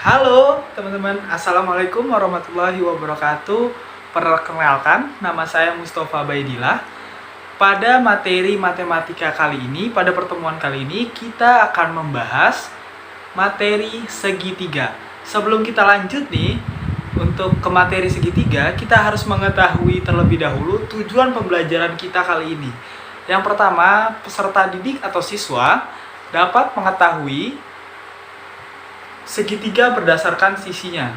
Halo teman-teman, Assalamualaikum warahmatullahi wabarakatuh. Perkenalkan, nama saya Mustafa Baidillah. Pada materi matematika kali ini, pada pertemuan kali ini, kita akan membahas materi segitiga. Sebelum kita lanjut nih, untuk ke materi segitiga, kita harus mengetahui terlebih dahulu tujuan pembelajaran kita kali ini. Yang pertama, peserta didik atau siswa dapat mengetahui segitiga berdasarkan sisinya.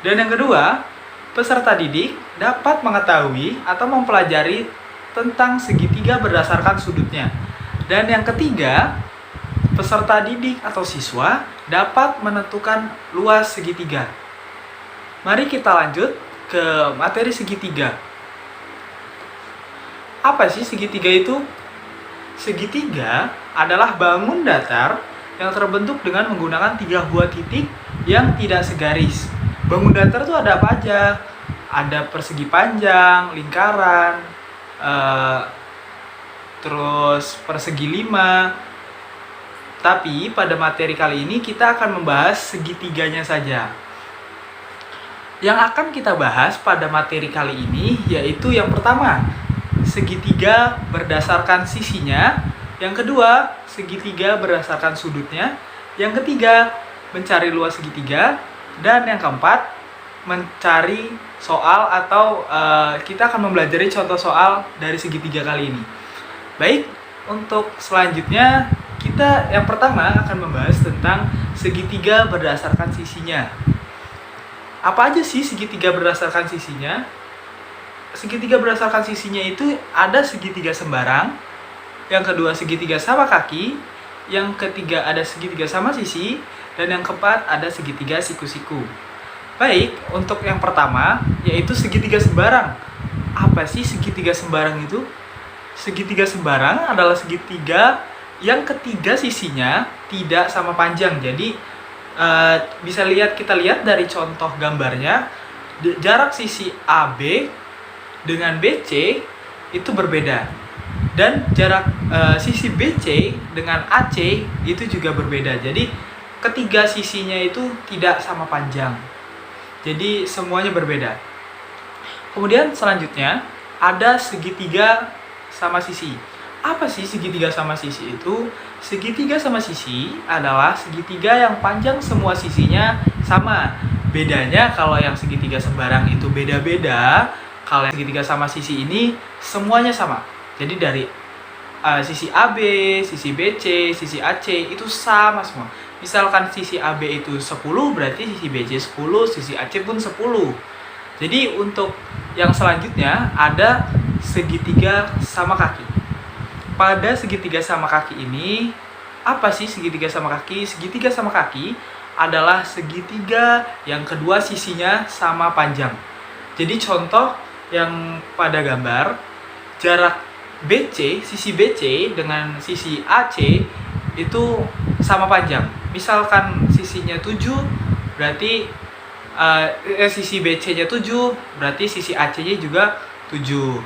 Dan yang kedua, peserta didik dapat mengetahui atau mempelajari tentang segitiga berdasarkan sudutnya. Dan yang ketiga, peserta didik atau siswa dapat menentukan luas segitiga. Mari kita lanjut ke materi segitiga. Apa sih segitiga itu? Segitiga adalah bangun datar yang terbentuk dengan menggunakan 3 buah titik yang tidak segaris. Bangun datar itu ada apa aja? Ada persegi panjang, lingkaran, terus persegi 5. Tapi pada materi kali ini kita akan membahas segitiganya saja. Yang akan kita bahas pada materi kali ini yaitu yang pertama, segitiga berdasarkan sisinya. Yang kedua, segitiga berdasarkan sudutnya. Yang ketiga, mencari luas segitiga. Dan yang keempat, mencari soal atau kita akan mempelajari contoh soal dari segitiga kali ini. Baik, untuk selanjutnya kita yang pertama akan membahas tentang segitiga berdasarkan sisinya. Apa aja sih segitiga berdasarkan sisinya? Segitiga berdasarkan sisinya itu ada segitiga sembarang, yang kedua segitiga sama kaki, yang ketiga ada segitiga sama sisi, dan yang keempat ada segitiga siku-siku. Baik, untuk yang pertama yaitu segitiga sembarang. Apa sih segitiga sembarang itu? Segitiga sembarang adalah segitiga yang ketiga sisinya tidak sama panjang. Jadi kita lihat dari contoh gambarnya, jarak sisi AB dengan BC itu berbeda. Dan jarak sisi BC dengan AC itu juga berbeda. Jadi ketiga sisinya itu tidak sama panjang. Jadi semuanya berbeda. Kemudian selanjutnya ada segitiga sama sisi. Apa sih segitiga sama sisi itu? Segitiga sama sisi adalah segitiga yang panjang semua sisinya sama. Bedanya kalau yang segitiga sembarang itu beda-beda, kalau yang segitiga sama sisi ini semuanya sama. Jadi dari sisi AB, sisi BC, sisi AC itu sama semua. Misalkan sisi AB itu 10, berarti sisi BC 10, sisi AC pun 10. Jadi untuk yang selanjutnya ada segitiga sama kaki. Pada segitiga sama kaki ini, apa sih segitiga sama kaki? Segitiga sama kaki adalah segitiga yang kedua sisinya sama panjang. Jadi contoh yang pada gambar, jarak BC, sisi BC dengan sisi AC itu sama panjang. Misalkan sisinya 7, berarti sisi BC-nya 7, berarti sisi AC-nya juga 7.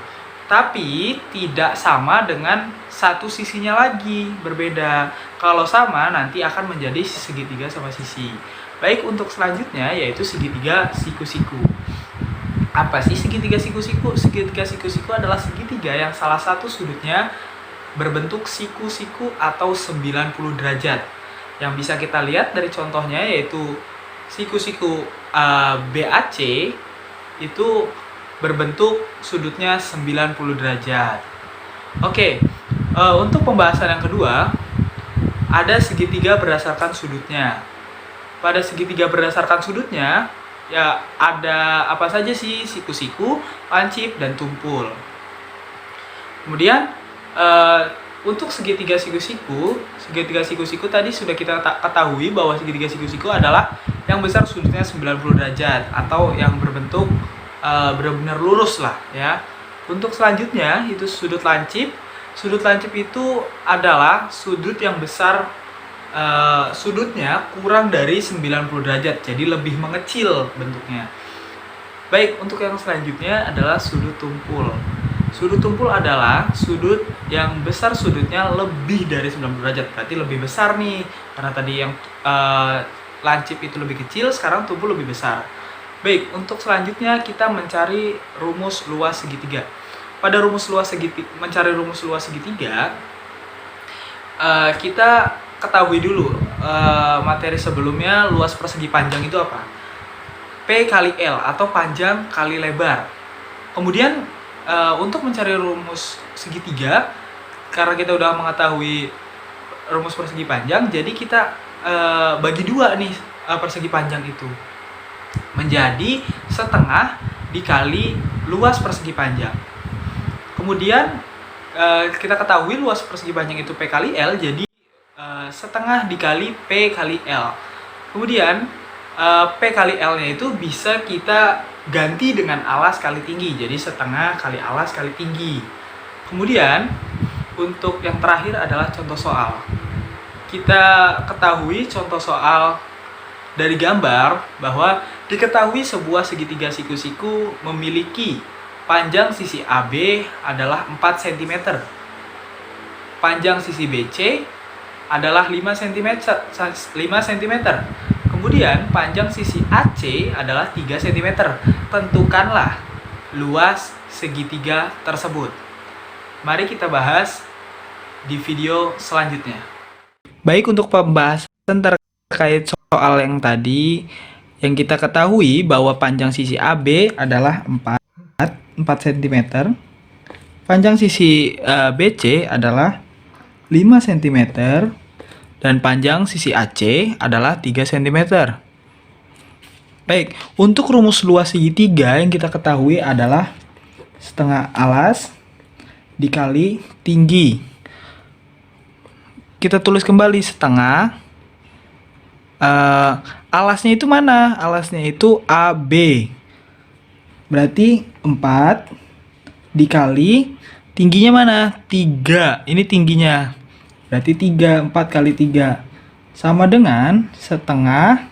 Tapi tidak sama dengan satu sisinya lagi, berbeda. Kalau sama nanti akan menjadi segitiga sama sisi. Baik, untuk selanjutnya yaitu segitiga siku-siku. Apa sih segitiga siku-siku? Segitiga siku-siku adalah segitiga yang salah satu sudutnya berbentuk siku-siku atau 90 derajat. Yang bisa kita lihat dari contohnya yaitu siku-siku BAC itu berbentuk sudutnya 90 derajat. Oke, untuk pembahasan yang kedua ada segitiga berdasarkan sudutnya. Pada segitiga berdasarkan sudutnya ya ada apa saja sih? Siku-siku, lancip, dan tumpul. Kemudian untuk segitiga siku-siku tadi sudah kita ketahui bahwa segitiga siku-siku adalah yang besar sudutnya 90 derajat atau yang berbentuk benar-benar lurus lah ya. Untuk selanjutnya itu sudut lancip. Sudut lancip itu adalah sudut yang besar, sudutnya kurang dari 90 derajat, jadi lebih mengecil bentuknya. Baik, untuk yang selanjutnya adalah sudut tumpul. Sudut tumpul adalah sudut yang besar sudutnya lebih dari 90 derajat, berarti lebih besar nih. Karena tadi yang lancip itu lebih kecil, sekarang tubuh lebih besar. Baik, untuk selanjutnya kita mencari rumus luas segitiga. Pada mencari rumus luas segitiga, kita ketahui dulu materi sebelumnya, luas persegi panjang itu apa? P kali L atau panjang kali lebar. Kemudian untuk mencari rumus segitiga, karena kita udah mengetahui rumus persegi panjang, jadi kita bagi dua nih persegi panjang itu menjadi setengah dikali luas persegi panjang. Kemudian kita ketahui luas persegi panjang itu P kali L, jadi setengah dikali P kali L. Kemudian P kali L-nya itu bisa kita ganti dengan alas kali tinggi, jadi setengah kali alas kali tinggi. Kemudian untuk yang terakhir adalah contoh soal. Kita ketahui contoh soal dari gambar bahwa diketahui sebuah segitiga siku-siku memiliki panjang sisi AB adalah 4 cm. Panjang sisi BC adalah 5 cm. Kemudian panjang sisi AC adalah 3 cm. Tentukanlah luas segitiga tersebut. Mari kita bahas di video selanjutnya. Baik, untuk pembahasan terkait soal yang tadi, yang kita ketahui bahwa panjang sisi AB adalah 4 cm, panjang sisi BC adalah 5 cm, dan panjang sisi AC adalah 3 cm. Baik, untuk rumus luas segitiga yang kita ketahui adalah setengah alas dikali tinggi. Kita tulis kembali setengah. Alasnya itu mana? Alasnya itu AB. Berarti 4 dikali tingginya mana? 3. Ini tingginya. Berarti 4 kali 3 sama dengan setengah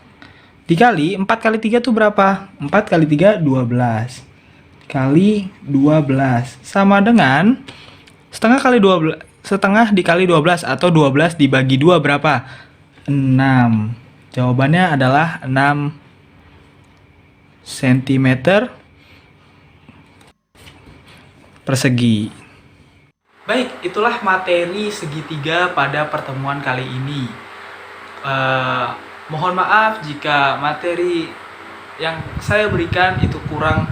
dikali 4 kali 3 itu berapa? 4 kali 3 12 kali 12 sama dengan setengah kali 12, setengah dikali 12 atau 12 dibagi 2 berapa? 6. Jawabannya adalah 6 cm persegi. Baik, itulah materi segitiga pada pertemuan kali ini. Mohon maaf jika materi yang saya berikan itu kurang,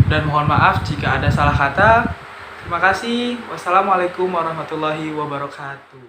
dan mohon maaf jika ada salah kata. Terima kasih. Wassalamualaikum warahmatullahi wabarakatuh.